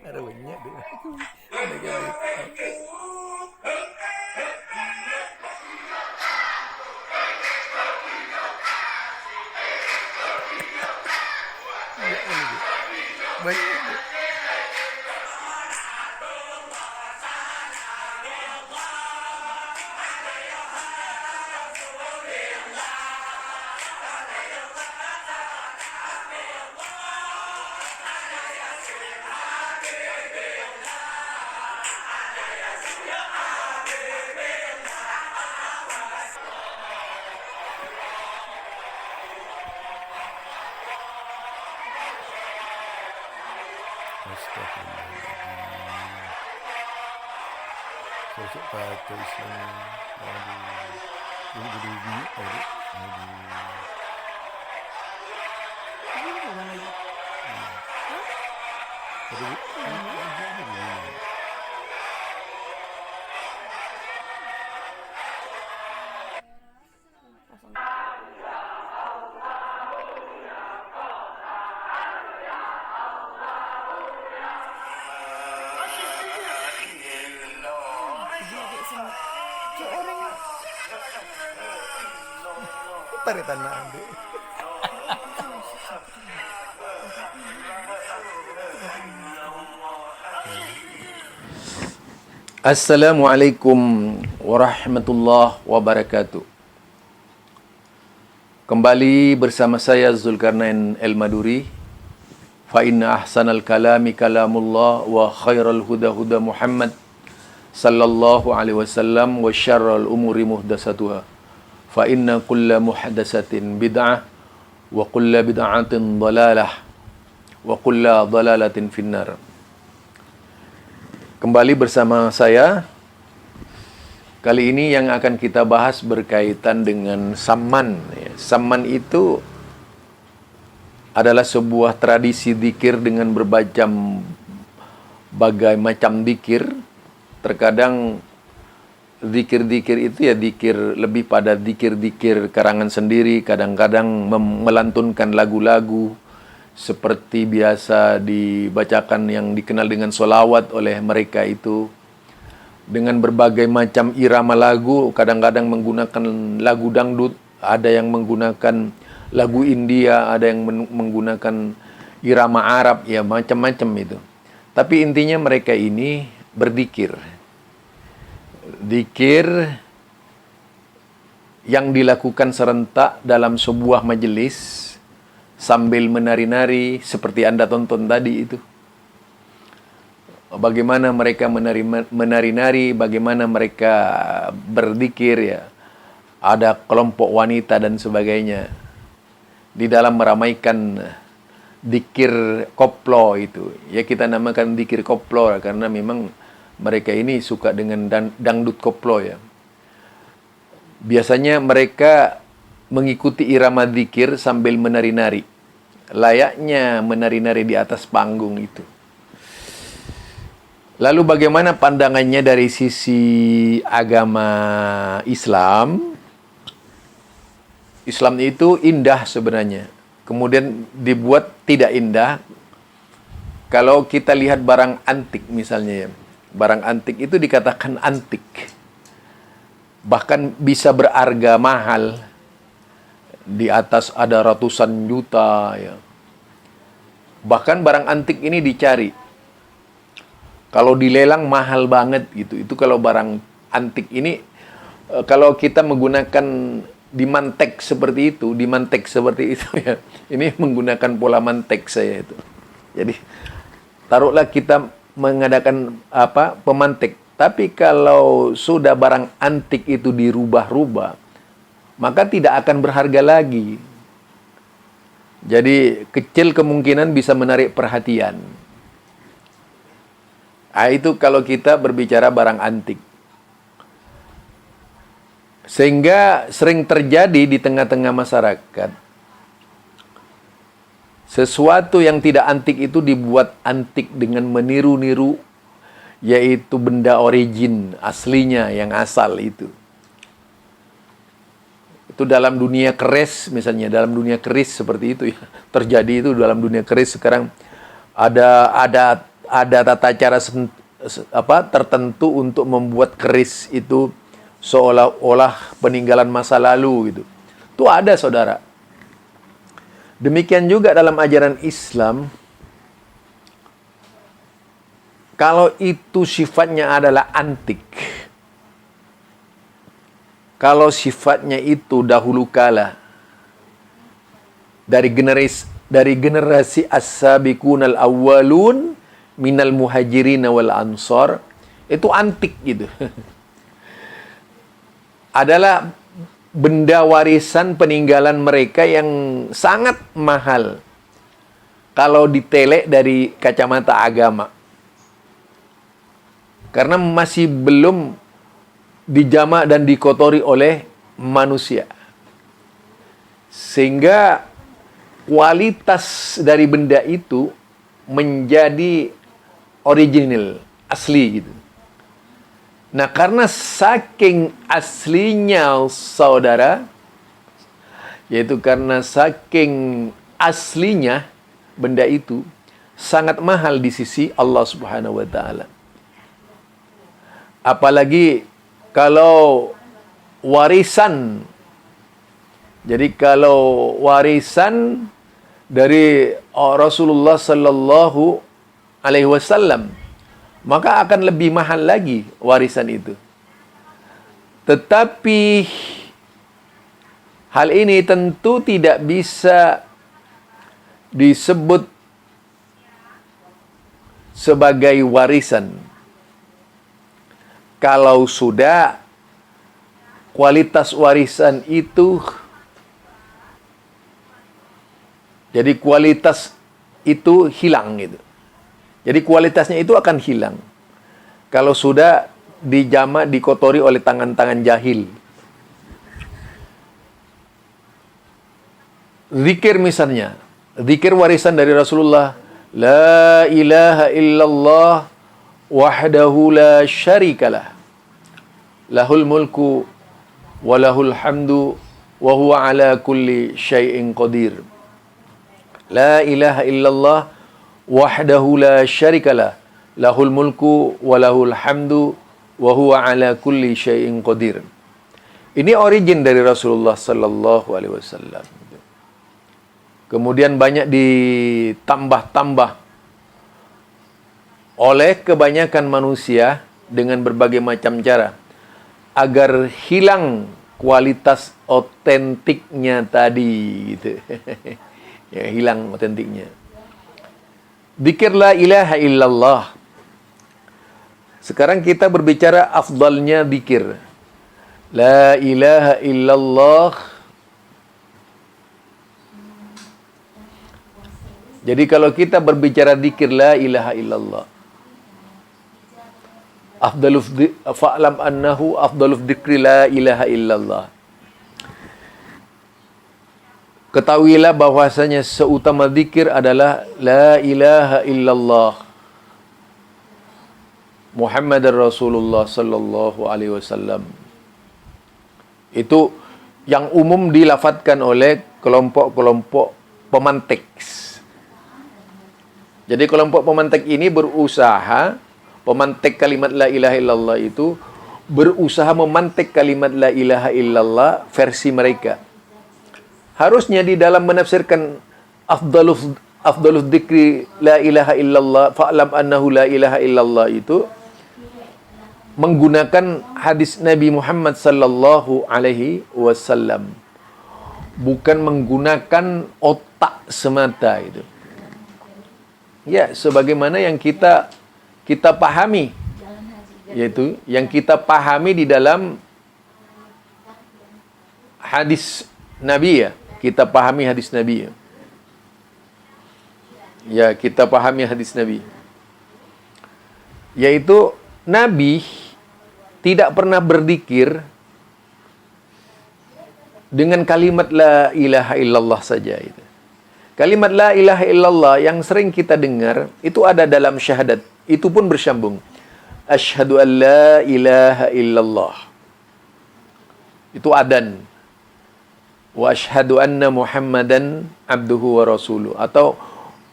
Ada banyak deh. Ada kayak banyak deh. Astagfirullahaladzim. Sosok kata Islam. Aduh. Ini jadi bingung. Aduh. Tarik tanah ambil. Assalamualaikum warahmatullahi wabarakatuh. Kembali bersama saya Zulkarnain Al-Maduri. Fa inna ahsanal kalami kalamullah wa khairal huda huda Muhammad sallallahu alaihi wasallam wa syarrul umuri muhdatsatuha. Fa inna kulla muhdatsatin bid'ah wa kulla bid'atin dhalalah wa kulla dhalalatin finnar. Kembali bersama saya. Kali ini yang akan kita bahas berkaitan dengan samman. Samman itu adalah sebuah tradisi zikir dengan berbagai macam zikir. Terkadang zikir-zikir itu ya zikir lebih pada zikir-zikir karangan sendiri, kadang-kadang melantunkan lagu-lagu seperti biasa dibacakan yang dikenal dengan sholawat oleh mereka itu, dengan berbagai macam irama lagu, kadang-kadang menggunakan lagu dangdut, ada yang menggunakan lagu India, ada yang menggunakan irama Arab, ya macam-macam itu. Tapi intinya mereka ini berzikir. Zikir yang dilakukan serentak dalam sebuah majelis sambil menari-nari seperti Anda tonton tadi itu. Bagaimana mereka menari-nari, bagaimana mereka berzikir ya. Ada kelompok wanita dan sebagainya. Di dalam meramaikan zikir koplo itu. Ya kita namakan zikir koplo karena memang mereka ini suka dengan dangdut koplo ya. Biasanya mereka mengikuti irama zikir sambil menari-nari. Layaknya menari-nari di atas panggung itu. Lalu bagaimana pandangannya dari sisi agama Islam? Islam itu indah sebenarnya. Kemudian dibuat tidak indah kalau kita lihat barang antik misalnya ya. Barang antik itu dikatakan antik. Bahkan bisa berharga mahal. Di atas ada ratusan juta ya. Bahkan barang antik ini dicari. Kalau dilelang mahal banget gitu. Itu kalau barang antik ini kalau kita menggunakan dimantek seperti itu ya. Ini menggunakan pola mantek saya itu. Jadi taruhlah kita mengadakan pemantik. Tapi kalau sudah barang antik itu dirubah-rubah, maka tidak akan berharga lagi. Jadi kecil kemungkinan bisa menarik perhatian. Itu kalau kita berbicara barang antik. Sehingga sering terjadi di tengah-tengah masyarakat. Sesuatu yang tidak antik itu dibuat antik dengan meniru-niru, yaitu benda origin, aslinya, yang asal itu. Itu dalam dunia keris misalnya, dalam dunia keris seperti itu ya. Terjadi itu dalam dunia keris sekarang ada tata cara tertentu untuk membuat keris itu seolah-olah peninggalan masa lalu gitu. Itu ada, saudara. Demikian juga dalam ajaran Islam, kalau itu sifatnya adalah antik, kalau sifatnya itu dahulu kala dari generasi as-sabiqunal awwalun minal muhajirin wal ansar, itu antik gitu. Adalah benda warisan peninggalan mereka yang sangat mahal kalau ditelek dari kacamata agama. Karena masih belum dijama dan dikotori oleh manusia. Sehingga kualitas dari benda itu menjadi original, asli gitu. Nah, karena saking aslinya, saudara, yaitu karena saking aslinya benda itu sangat mahal di sisi Allah Subhanahu wa taala. Apalagi kalau warisan. Jadi kalau warisan dari Rasulullah sallallahu alaihi wasallam, maka akan lebih mahal lagi warisan itu. Tetapi hal ini tentu tidak bisa disebut sebagai warisan kalau sudah kualitas warisan itu, jadi kualitas itu hilang gitu. Jadi kualitasnya itu akan hilang kalau sudah dijama, dikotori oleh tangan-tangan jahil. Zikir misalnya, zikir warisan dari Rasulullah, la ilaha illallah wahdahu la syarikalah, lahul mulku wa lahul hamdu wa huwa ala kulli syai'in qadir. La ilaha illallah wahdahu la syarikalah, lahul mulku wa lahul hamdu wa huwa ala kulli syai'in qadir. Ini origin dari Rasulullah sallallahu alaihi wasallam. Kemudian banyak ditambah-tambah oleh kebanyakan manusia dengan berbagai macam cara agar hilang kualitas otentiknya tadi gitu. Ya, hilang otentiknya. Zikir la ilaha illallah. Sekarang kita berbicara afdalnya zikir. La ilaha illallah. Jadi kalau kita berbicara zikir la ilaha illallah, fa'lam annahu afdaluf dzikri la ilaha illallah. Ketahuilah bahwasanya seutama zikir adalah la ilaha illallah Muhammadar Rasulullah sallallahu alaihi wasallam. Itu yang umum dilafadzkan oleh kelompok-kelompok pemantik. Jadi kelompok pemantik ini berusaha, pemantik kalimat la ilaha illallah itu berusaha memantik kalimat la ilaha illallah versi mereka. Harusnya di dalam menafsirkan afdalus dzikri la ilaha illallah fa'lam annahu la ilaha illallah itu menggunakan hadis Nabi Muhammad sallallahu alaihi wasallam, bukan menggunakan otak semata itu. Ya, sebagaimana yang kita pahami, yaitu yang kita pahami di dalam hadis Nabi ya. Kita pahami hadis Nabi ya. Ya, kita pahami hadis Nabi. Yaitu Nabi tidak pernah berzikir dengan kalimat la ilaha illallah saja itu. Kalimat la ilaha illallah yang sering kita dengar itu ada dalam syahadat. Itu pun bersambung. Asyhadu an la ilaha illallah. Itu adan. Wa asyhadu anna Muhammadan abduhu wa rasuluh. Atau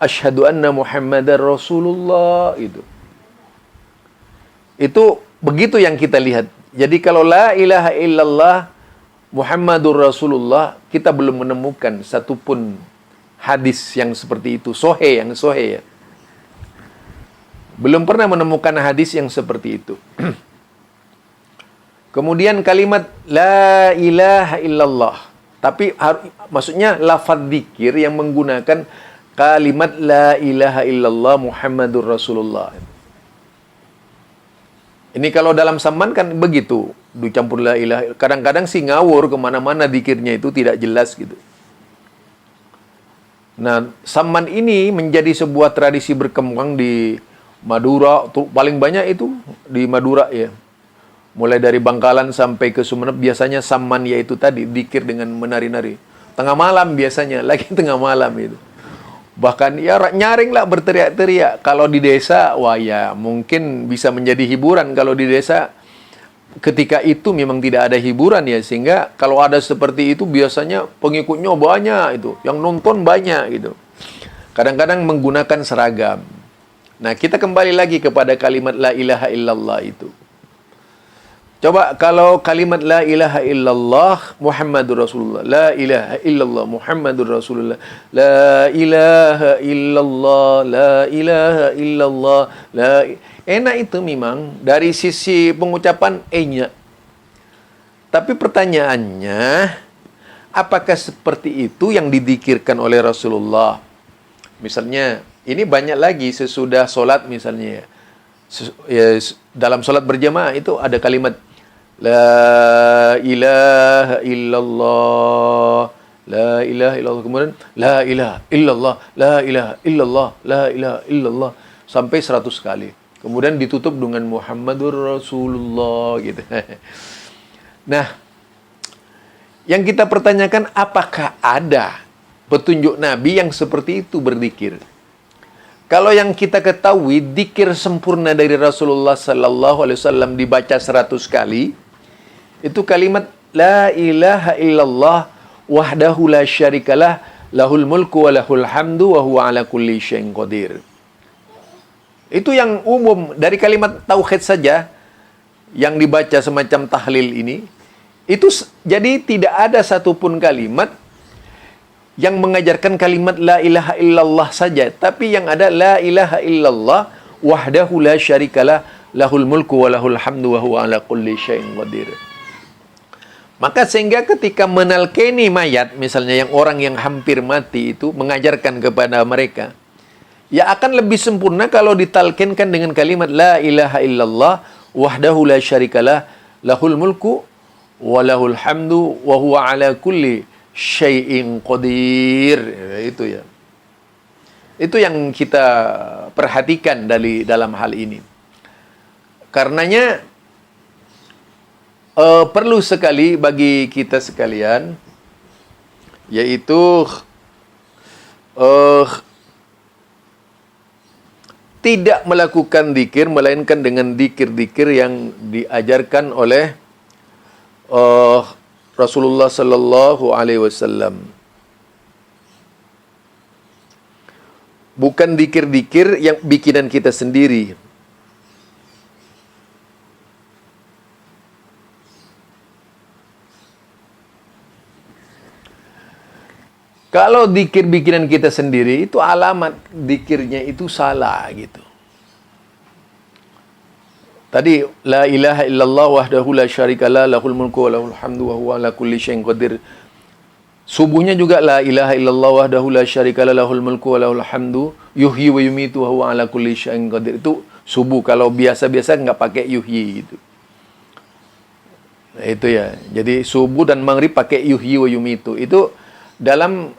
asyhadu anna Muhammadar Rasulullah itu. Itu begitu yang kita lihat. Jadi kalau la ilaha illallah Muhammadur Rasulullah, kita belum menemukan satupun hadis yang seperti itu. Yang sohe ya. Belum pernah menemukan hadis yang seperti itu. Kemudian kalimat la ilaha illallah. Tapi maksudnya lafaz zikir yang menggunakan kalimat la ilaha illallah Muhammadur Rasulullah. Ini kalau dalam saman kan begitu, dicampur la ilaha. Kadang-kadang sih ngawur kemana-mana zikirnya itu tidak jelas gitu. Nah, saman ini menjadi sebuah tradisi berkembang di Madura, paling banyak itu di Madura ya. Mulai dari Bangkalan sampai ke Sumeneb biasanya saman yaitu tadi zikir dengan menari-nari. Tengah malam biasanya, lagi tengah malam itu. Bahkan ya nyaring lah berteriak-teriak. Kalau di desa, wah ya mungkin bisa menjadi hiburan. Kalau di desa ketika itu memang tidak ada hiburan ya. Sehingga kalau ada seperti itu biasanya pengikutnya banyak itu. Yang nonton banyak gitu. Kadang-kadang menggunakan seragam. Nah kita kembali lagi kepada kalimat la ilaha illallah itu. Coba kalau kalimat la ilaha illallah Muhammadur Rasulullah. La ilaha illallah Muhammadur Rasulullah. La ilaha illallah. La ilaha illallah. Enak itu memang dari sisi pengucapan E-nya. Tapi pertanyaannya, apakah seperti itu yang didikirkan oleh Rasulullah? Misalnya, ini banyak lagi sesudah sholat misalnya. Dalam sholat berjamaah itu ada kalimat la ilaha illallah, la ilaha illallah, kemudian la ilaha illallah, la ilaha illallah, la ilaha illallah sampai 100 kali. Kemudian ditutup dengan Muhammadur Rasulullah gitu. Nah, yang kita pertanyakan apakah ada petunjuk Nabi yang seperti itu berzikir? Kalau yang kita ketahui zikir sempurna dari Rasulullah sallallahu alaihi wasallam dibaca 100 kali, itu kalimat la ilaha illallah wahdahu la syarikalah lahul mulku wa lahul hamdu wa huwa ala kulli syai'in qadir. Itu yang umum dari kalimat tauhid saja yang dibaca semacam tahlil ini. Itu jadi tidak ada satupun kalimat yang mengajarkan kalimat la ilaha illallah saja, tapi yang ada la ilaha illallah wahdahu la syarikalah lahul mulku wa lahul hamdu wa huwa ala kulli syai'in qadir. Maka sehingga ketika menalkeni mayat, misalnya yang orang yang hampir mati itu mengajarkan kepada mereka, ya akan lebih sempurna kalau ditalkinkan dengan kalimat la ilaha illallah wahdahu la syarikalah lahul mulku wa lahul hamdu wa huwa ala kulli syai'in qadir. Itu ya. Itu yang kita perhatikan dalam hal ini. Karenanya perlu sekali bagi kita sekalian, yaitu tidak melakukan zikir, melainkan dengan zikir-zikir yang diajarkan oleh Rasulullah sallallahu alaihi wasallam. Bukan zikir-zikir yang bikinan kita sendiri. Kalau zikir bikinan kita sendiri, itu alamat zikirnya itu salah gitu. Tadi, la ilaha illallah wahdahu la syarikalah lahul mulku wa lahul hamdu wa huwa ala kulli syai'in qadir. Subuhnya juga la ilaha illallah wahdahu la syarikalah lahul mulku wa lahul hamdu yuhyi wa yumitu wa huwa ala kulli syai'in qadir. Itu subuh. Kalau biasa-biasa nggak pakai yuhyi gitu. Nah, itu ya. Jadi subuh dan maghrib pakai yuhyi wa yumitu. Itu dalam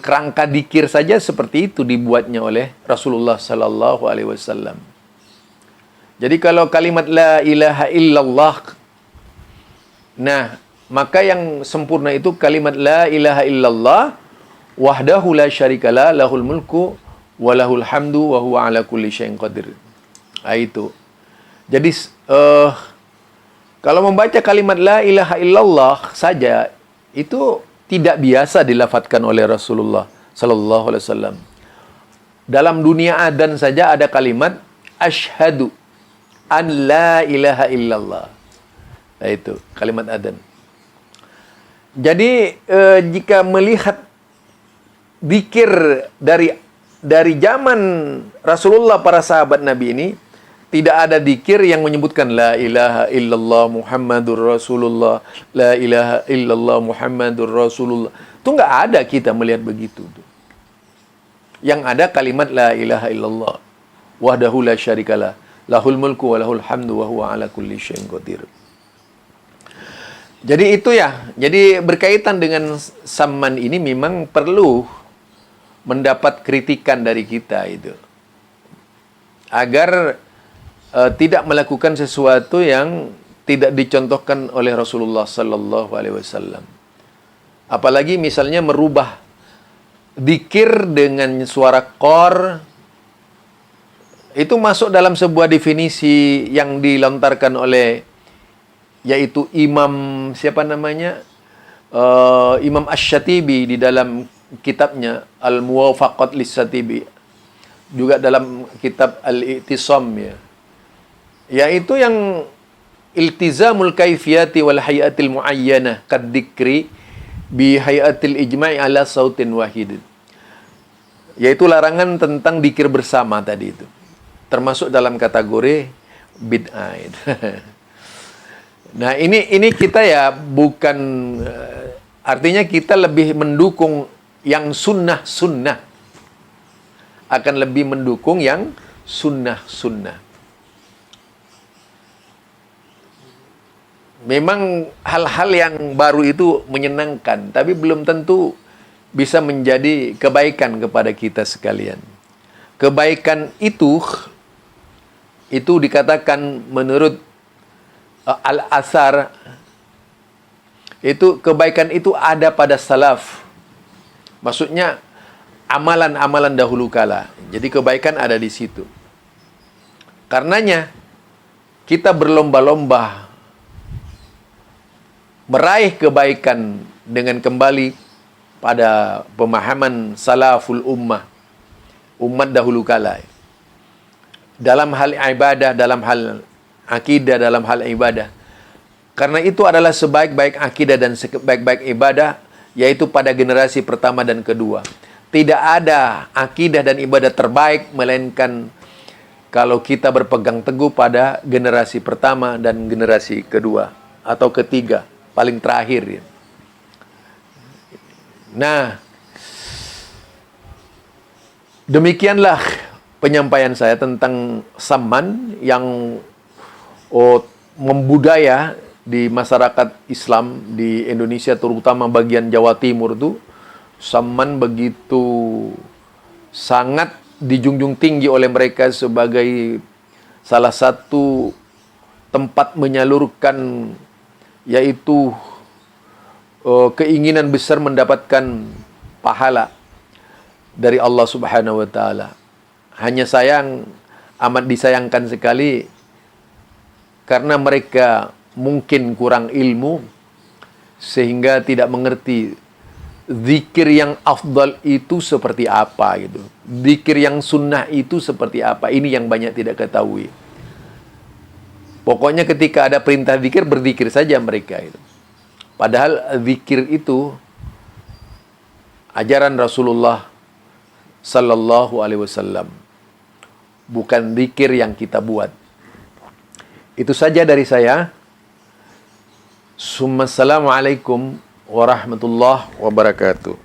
kerangka dikir saja seperti itu dibuatnya oleh Rasulullah sallallahu alaihi wasallam. Jadi kalau kalimat la ilaha illallah, nah, maka yang sempurna itu kalimat la ilaha illallah wahdahu la syarikalah lahul mulku wa lahul hamdu wa huwa ala kulli syai'in qadir. Itu. Jadi kalau membaca kalimat la ilaha illallah saja itu tidak biasa dilafadzkan oleh Rasulullah sallallahu alaihi wasallam. Dalam dunia adzan saja ada kalimat asyhadu an la ilaha illallah. Itu kalimat adzan. Jadi jika melihat zikir dari zaman Rasulullah, para sahabat Nabi ini, tidak ada zikir yang menyebutkan la ilaha illallah Muhammadur Rasulullah, la ilaha illallah Muhammadur Rasulullah. Itu nggak ada kita melihat begitu. Yang ada kalimat la ilaha illallah wahdahu la syarikalah lahul mulku wa lahul hamdu wa huwa ala kulli syai'in qadir. Jadi itu ya. Jadi berkaitan dengan Samman ini memang perlu mendapat kritikan dari kita itu. Agar tidak melakukan sesuatu yang tidak dicontohkan oleh Rasulullah sallallahu alaihi wasallam. Apalagi misalnya merubah zikir dengan suara qor, itu masuk dalam sebuah definisi yang dilontarkan oleh, yaitu Imam siapa namanya? Imam Asy-Syatibi di dalam kitabnya Al-Muwafaqat Lis-Syatibi, juga dalam kitab Al-I'tisam ya. Yaitu yang iltizamul kaifiyati wal hayatil muayyanah kad dzikri bi hayatil ijma'i ala sautin wahid. Yaitu larangan tentang dzikir bersama tadi itu. Termasuk dalam kategori bid'ah. Nah, ini kita ya bukan artinya kita lebih mendukung yang sunnah-sunnah, akan lebih mendukung yang sunnah-sunnah. Memang hal-hal yang baru itu menyenangkan, tapi belum tentu bisa menjadi kebaikan kepada kita sekalian. Kebaikan itu dikatakan menurut Al-Athar, itu kebaikan itu ada pada salaf. Maksudnya amalan-amalan dahulu kala. Jadi kebaikan ada di situ. Karenanya kita berlomba-lomba meraih kebaikan dengan kembali pada pemahaman salaful ummah, umat dahulu kala. Dalam hal ibadah, dalam hal akidah, dalam hal ibadah. Karena itu adalah sebaik-baik akidah dan sebaik-baik ibadah, yaitu pada generasi pertama dan kedua. Tidak ada akidah dan ibadah terbaik, melainkan kalau kita berpegang teguh pada generasi pertama dan generasi kedua atau ketiga, paling terakhir. Nah, demikianlah penyampaian saya tentang Samman yang membudaya di masyarakat Islam di Indonesia, terutama bagian Jawa Timur itu. Samman begitu sangat dijunjung tinggi oleh mereka sebagai salah satu tempat menyalurkan, yaitu keinginan besar mendapatkan pahala dari Allah Subhanahu wa taala. Hanya sayang, amat disayangkan sekali, karena mereka mungkin kurang ilmu sehingga tidak mengerti zikir yang afdal itu seperti apa gitu. Zikir yang sunnah itu seperti apa. Ini yang banyak tidak ketahui. Pokoknya ketika ada perintah zikir, berzikir saja mereka itu. Padahal zikir itu ajaran Rasulullah sallallahu alaihi wasallam. Bukan zikir yang kita buat. Itu saja dari saya. Assalamualaikum warahmatullahi wabarakatuh.